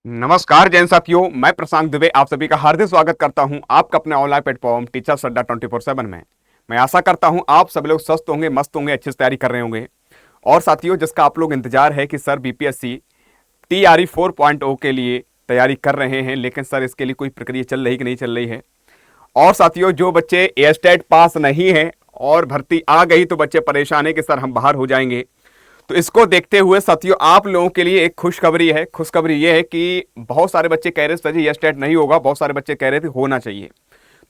नमस्कार जैन साथियों, मैं प्रशांत दुबे आप सभी का हार्दिक स्वागत करता हूं आपका अपने ऑनलाइन प्लेटफॉर्म टीचर्स अड्डा 24/7 में। मैं आशा करता हूं आप सब लोग स्वस्थ होंगे, मस्त होंगे, अच्छी से तैयारी कर रहे होंगे। और साथियों, जिसका आप लोग इंतजार है कि सर बीपीएससी टीआरई 4.0 के लिए तैयारी कर रहे हैं, लेकिन सर इसके लिए कोई प्रक्रिया चल रही कि नहीं चल रही है। और साथियों, जो बच्चे एस्टेट पास नहीं है और भर्ती आ गई तो बच्चे परेशान है कि सर हम बाहर हो जाएंगे। तो इसको देखते हुए साथियों, आप लोगों के लिए एक खुशखबरी है। खुशखबरी ये है कि बहुत सारे बच्चे कह रहे थे सर जी ये स्टेट नहीं होगा, बहुत सारे बच्चे कह रहे थे होना चाहिए।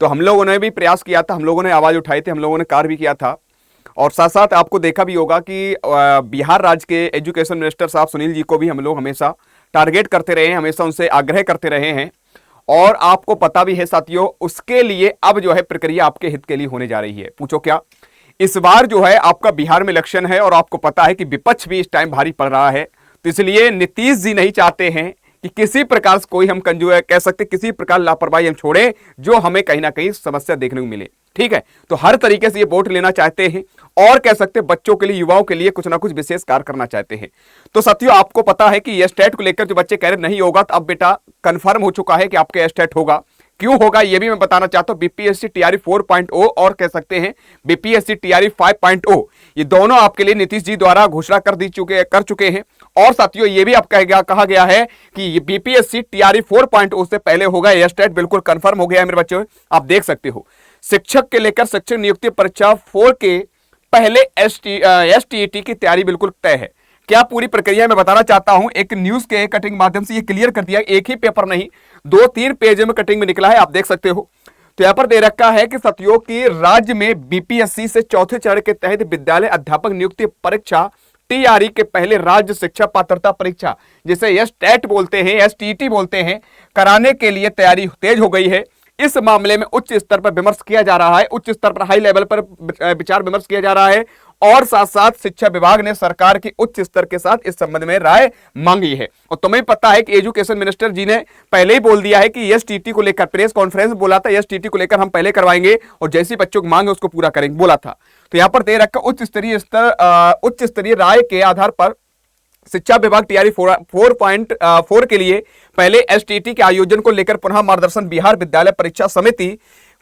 तो हम लोगों ने भी प्रयास किया था, हम लोगों ने आवाज उठाई थी, हम लोगों ने कार्य भी किया था। और साथ साथ आपको देखा भी होगा कि बिहार राज्य के एजुकेशन मिनिस्टर साहब सुनील जी को भी हम लोग हमेशा टारगेट करते रहे हैं, हमेशा उनसे आग्रह करते रहे हैं। और आपको पता भी है साथियों, उसके लिए अब जो है प्रक्रिया आपके हित के लिए होने जा रही है। पूछो क्या? इस बार जो है आपका बिहार में इलेक्शन है और आपको पता है कि विपक्ष भी इस टाइम भारी पड़ रहा है। तो इसलिए नीतीश जी नहीं चाहते हैं कि किसी प्रकार से कोई हम कह सकते किसी प्रकार लापरवाही हम छोड़े जो हमें कहीं ना कहीं समस्या देखने को मिले। ठीक है, तो हर तरीके से ये वोट लेना चाहते हैं और कह सकते बच्चों के लिए, युवाओं के लिए कुछ ना कुछ विशेष कार्य करना चाहते हैं। तो साथियों, आपको पता है कि ये स्टेट को लेकर जो बच्चे कह रहे नहीं होगा, तो अब बेटा कंफर्म हो चुका है कि आपके स्टेट होगा। क्यों होगा ये भी मैं बताना चाहता हूं। बीपीएससी टीआरई 4.0 और कह सकते हैं बीपीएससी टीआरई 5.0, ये दोनों आपके लिए नीतीश जी द्वारा घोषणा कर चुके हैं। और साथियों, ये भी अब कहा गया है कि बीपीएससी टीआरई 4.0 से पहले होगा। यह स्टेट बिल्कुल कंफर्म हो गया है मेरे बच्चों। आप देख सकते हो, शिक्षक के लेकर शिक्षक नियुक्ति परीक्षा 4 के पहले एसटीईटी की तैयारी बिल्कुल तय है। क्या पूरी प्रक्रिया मैं बताना चाहता हूं। एक न्यूज के कटिंग माध्यम से ये क्लियर कर दिया, एक ही पेपर नहीं 2-3 पेज में कटिंग में निकला है, आप देख सकते हो। तो यहां पर दे रखा है कि साथियों की राज्य में बीपीएससी से चौथे चरण के तहत विद्यालय अध्यापक नियुक्ति परीक्षा टीआरई के पहले राज्य शिक्षा पात्रता परीक्षा, जिसे एसटेट बोलते हैं, एसटीईटी बोलते हैं, कराने के लिए तैयारी तेज हो गई है। इस मामले में उच्च स्तर पर विमर्श किया जा रहा है, उच्च स्तर पर हाई लेवल पर विचार विमर्श किया जा रहा है। और साथ साथ शिक्षा विभाग ने सरकार की उच्च स्तर के साथ इस संबंध में राय मांगी है। और तुम्हें पता है कि एजुकेशन मिनिस्टर जी ने पहले ही बोल दिया है कि एसटीटी को लेकर प्रेस कॉन्फ्रेंस बोला था, एसटीटी को लेकर हम पहले करवाएंगे और जैसी बच्चों की मांग है उसको पूरा करेंगे बोला था। तो यहां पर दे रखा उच्च स्तरीय राय के आधार पर शिक्षा विभाग टीआरई 4.4 के लिए पहले एसटीटी के आयोजन को लेकर पुनः मार्गदर्शन बिहार विद्यालय परीक्षा समिति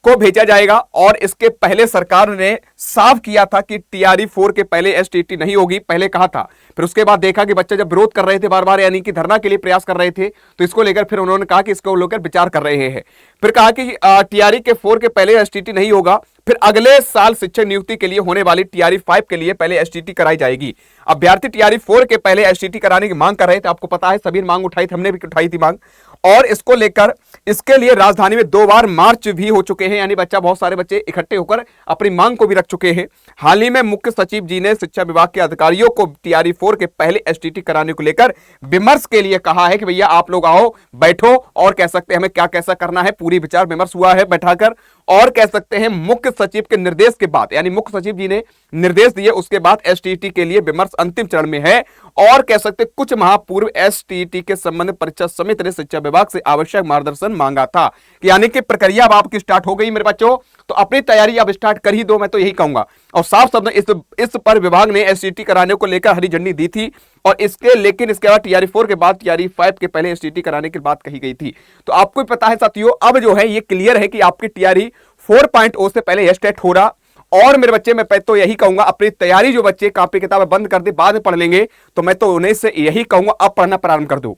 को भेजा जाएगा। और इसके पहले सरकार ने साफ किया था कि टीआरई 4 के पहले एसटीटी नहीं होगी, पहले कहा था। फिर उसके बाद देखा कि बच्चे जब विरोध कर रहे थे बार बार, यानी कि धरना के लिए प्रयास कर रहे थे, तो इसको लेकर फिर उन्होंने कहा कि इसको लेकर विचार कर रहे हैं। फिर कहा कि टीआरई के 4 के पहले एसटीटी नहीं होगा, फिर अगले साल शिक्षक नियुक्ति के लिए होने वाली टीआरई 5 के लिए पहले एसटीटी कराई जाएगी। अभ्यर्थी टीआरई 4 के पहले एसटीटी कराने की मांग कर रहे थे, आपको पता है सभी मांग उठाई थी, हमने भी उठाई थी मांग। और इसको लेकर इसके लिए राजधानी में 2 बार मार्च भी हो चुके हैं, यानी बहुत सारे बच्चे इकट्ठे होकर अपनी मांग को भी रख चुके हैं। हाल ही में मुख्य सचिव जी ने शिक्षा विभाग के अधिकारियों को टीआरई 4 के पहले एसटीटी कराने को लेकर विमर्श के लिए कहा है कि भैया आप लोग आओ, बैठो और कह सकते हैं हमें क्या कैसा करना है। पूरी विचार विमर्श हुआ है बैठाकर, और कह सकते हैं मुख्य सचिव के निर्देश के बाद, यानी मुख्य सचिव जी ने निर्देश दिए, उसके बाद एसटीटी के लिए विमर्श अंतिम चरण में है। और कह सकते कुछ माह पूर्व एसटीटी के संबंध परीक्षा समिति ने शिक्षा विभाग से आवश्यक मार्गदर्शन मांगा था। यानी कि प्रक्रिया अब आपकी स्टार्ट हो गई मेरे बच्चों, तो अपनी तैयारी अब स्टार्ट कर ही दो, मैं तो यही कहूंगा। और साफ शब्द इस पर विभाग ने एसटीटी कराने को लेकर हरी झंडी दी थी, और लेकिन इसके बाद टीआरई 4 के बाद टीआरई 5 के पहले एसटीटी कराने की बात कही गई थी। तो आपको पता है साथियों, अब जो है ये क्लियर है कि आपकी टीआरई 4.0 से पहले एस्टेट हो रहा। और मेरे बच्चे, मैं तो यही कहूंगा अपनी तैयारी, जो बच्चे कॉपी किताबें बंद कर दे बाद में पढ़ लेंगे, तो मैं तो उन्हें से यही कहूंगा अब पढ़ना प्रारंभ कर दो।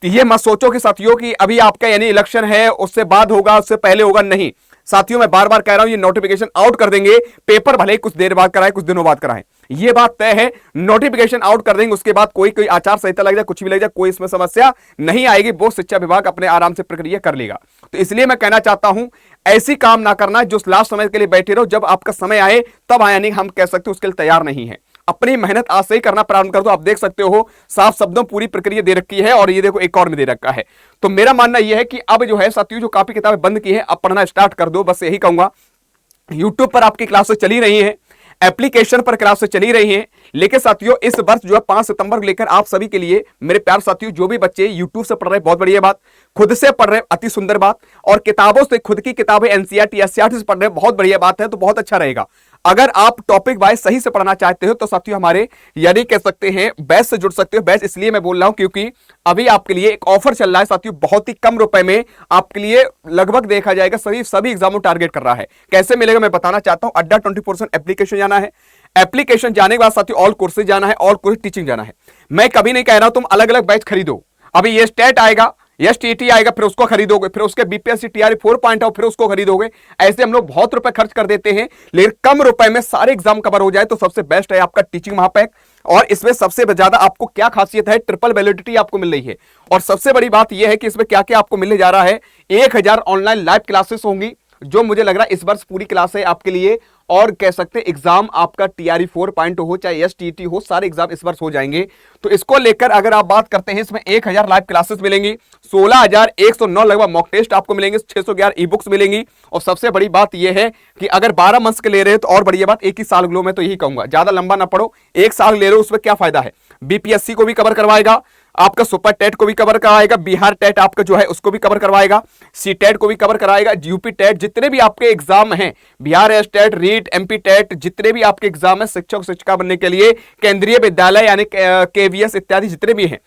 तो ये मत सोचो कि साथियों कि अभी आपका यानी इलेक्शन है उससे बाद होगा उससे पहले होगा, नहीं साथियों, मैं बार बार कह रहा हूं ये नोटिफिकेशन आउट कर देंगे। पेपर भले ही कुछ देर बाद कराए, कुछ दिनों बाद कराएं, ये बात तय है। नोटिफिकेशन आउट कर देंगे, उसके बाद कोई आचार संहिता लग जाए, कुछ भी लग जाए, कोई इसमें समस्या नहीं आएगी। वो शिक्षा विभाग अपने आराम से प्रक्रिया कर लेगा। तो इसलिए मैं कहना चाहता हूं ऐसी काम ना करना जो लास्ट समय के लिए बैठे रहो, जब आपका समय आए तब आया, नहीं हम कह सकते उसके लिए तैयार नहीं है। अपनी मेहनत आज से ही करना प्रारंभ कर दो। आप देख सकते हो साफ शब्दों पूरी प्रक्रिया दे रखी है, और ये देखो एक और में दे रखा है। तो मेरा मानना यह है कि अब जो है साथियों, जो कॉपी किताबें बंद की है अब पढ़ना स्टार्ट कर दो, बस यही कहूंगा। यूट्यूब पर आपकी क्लासेस चली रही है, एप्लीकेशन पर क्लासेस चली रही हैं, लेकिन साथियों इस वर्ष जो है 5 सितंबर को लेकर आप सभी के लिए मेरे प्यार साथियों, जो भी बच्चे यूट्यूब से पढ़ रहे हैं बहुत बढ़िया बात, खुद से पढ़ रहे हैं अति सुंदर बात, और किताबों से खुद की किताबें एनसीईआरटी एससीईआरटी से पढ़ रहे हैं बहुत बढ़िया बात है, तो बहुत अच्छा रहेगा। अगर आप टॉपिक वाइज सही से पढ़ना चाहते हो तो साथियों हमारे यानी कह सकते हैं बैच से जुड़ सकते हो। बैच इसलिए मैं बोल रहा हूं क्योंकि अभी आपके लिए एक ऑफर चल रहा है साथियों, बहुत ही कम रुपए में आपके लिए लगभग देखा जाएगा सभी एग्जामों टारगेट कर रहा है। कैसे मिलेगा मैं बताना चाहता हूं। अड्डा 24 एप्लीकेशन जाना है, एप्लीकेशन जाने के बाद साथियों ऑल कोर्सेज जाना है, ऑल कोर्सेज टीचिंग जाना है। मैं कभी नहीं कह रहा हूं तुम अलग अलग बैच खरीदो। अभी ये स्टेट आएगा, यस टीटी आएगा, फिर उसको खरीदोगे, फिर उसके बीपीएससी टीआरई 4.0 फिर उसको खरीदोगे। ऐसे हम लोग बहुत रुपए खर्च कर देते हैं, लेकिन कम रुपए में सारे एग्जाम कवर हो जाए तो सबसे बेस्ट है आपका टीचिंग महापैक। और इसमें सबसे ज्यादा आपको क्या खासियत है, ट्रिपल वैलिडिटी आपको मिल रही है। और सबसे बड़ी बात यह है कि इसमें क्या क्या आपको मिलने जा रहा है, 1000 ऑनलाइन लाइव क्लासेस होंगी, जो मुझे लग रहा है इस वर्ष पूरी क्लास है आपके लिए। और कह सकते हैं एग्जाम आपका टीआरई 4.0 हो चाहे एसटीटी हो, सारे एग्जाम इस वर्ष हो जाएंगे। तो इसको लेकर अगर आप बात करते हैं, इसमें 1000 लाइव क्लासेस मिलेंगी, 16109 लगभग मॉक टेस्ट आपको मिलेंगे, 611 ई बुक्स मिलेंगी। और सबसे बड़ी बात यह है कि अगर 12 मंथ्स के ले रहे हो तो और बढ़िया बात, एक ही साल लो। मैं तो यही कहूंगा ज्यादा लंबा ना पढ़ो, एक साल ले रहे हो उसमें क्या फायदा है। बीपीएससी को भी कवर करवाएगा, आपका सुपर टेट को भी कवर करवाएगा, बिहार टेट आपका जो है उसको भी कवर करवाएगा, सी टेट को भी कवर कराएगा, यूपी टेट, जितने भी आपके एग्जाम हैं, Bihar S TET, REET, MP TET, जितने भी आपके एग्जाम है शिक्षक शिक्षिका बनने के लिए, केंद्रीय विद्यालय यानी केवीएस इत्यादि जितने भी हैं,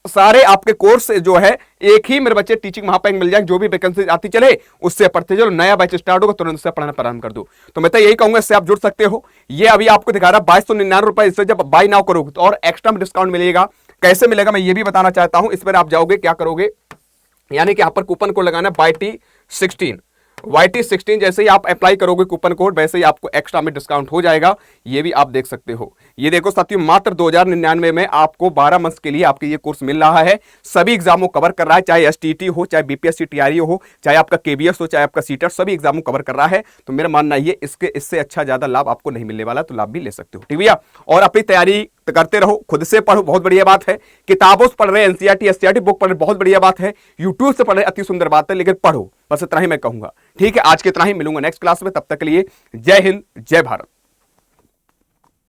सारे आपके कोर्स जो है एक ही मेरे बच्चे टीचिंग महापैक मिल जाए। जो भी वैकेंसी आती चले उससे पढ़ते चलो, नया बैच स्टार्ट होगा तुरंत से पढ़ना प्रारंभ कर दो। तो मैं तो यही कहूंगा, इससे आप जुड़ सकते हो। ये अभी आपको दिखा रहा 2299 रुपए, इससे जब बाई नाउ करोगे तो और एक्स्ट्रा में डिस्काउंट मिलेगा। कैसे मिलेगा मैं ये भी बताना चाहता हूं। इस पर आप जाओगे, क्या करोगे, यानी कि यहां पर कूपन कोड लगाना है YT16 जैसे ही आप अप्लाई करोगे कूपन कोड, वैसे ही आपको एक्स्ट्रा में डिस्काउंट हो जाएगा। ये भी आप देख सकते हो। ये देखो साथियों, मात्र 2099 में आपको 12 मंथ के लिए आपके ये कोर्स मिल रहा है। सभी एग्जामों कवर कर रहा है, चाहे एसटीटी हो, चाहे बीपीएससी टीआरई हो, चाहे आपका केबीएस हो, चाहे आपका सीटेट, सभी एग्जामों कवर कर रहा है। तो मेरा मानना ये इससे अच्छा ज्यादा लाभ आपको नहीं मिलने वाला, तो लाभ भी ले सकते हो। ठीक भैया, और अपनी तैयारी करते रहो, खुद से पढ़ो, बहुत बढ़िया बात है। किताबों से पढ़ रहे, एनसीईआरटी एससीईआरटी बुक पढ़ रहे, बहुत बढ़िया बात है। यूट्यूब से पढ़ रहे, अति सुंदर बात है, लेकिन पढ़ो, बस इतना ही मैं कहूंगा। ठीक है, आज के इतना ही, मिलूंगा नेक्स्ट क्लास में। तब तक के लिए जय हिंद, जय भारत।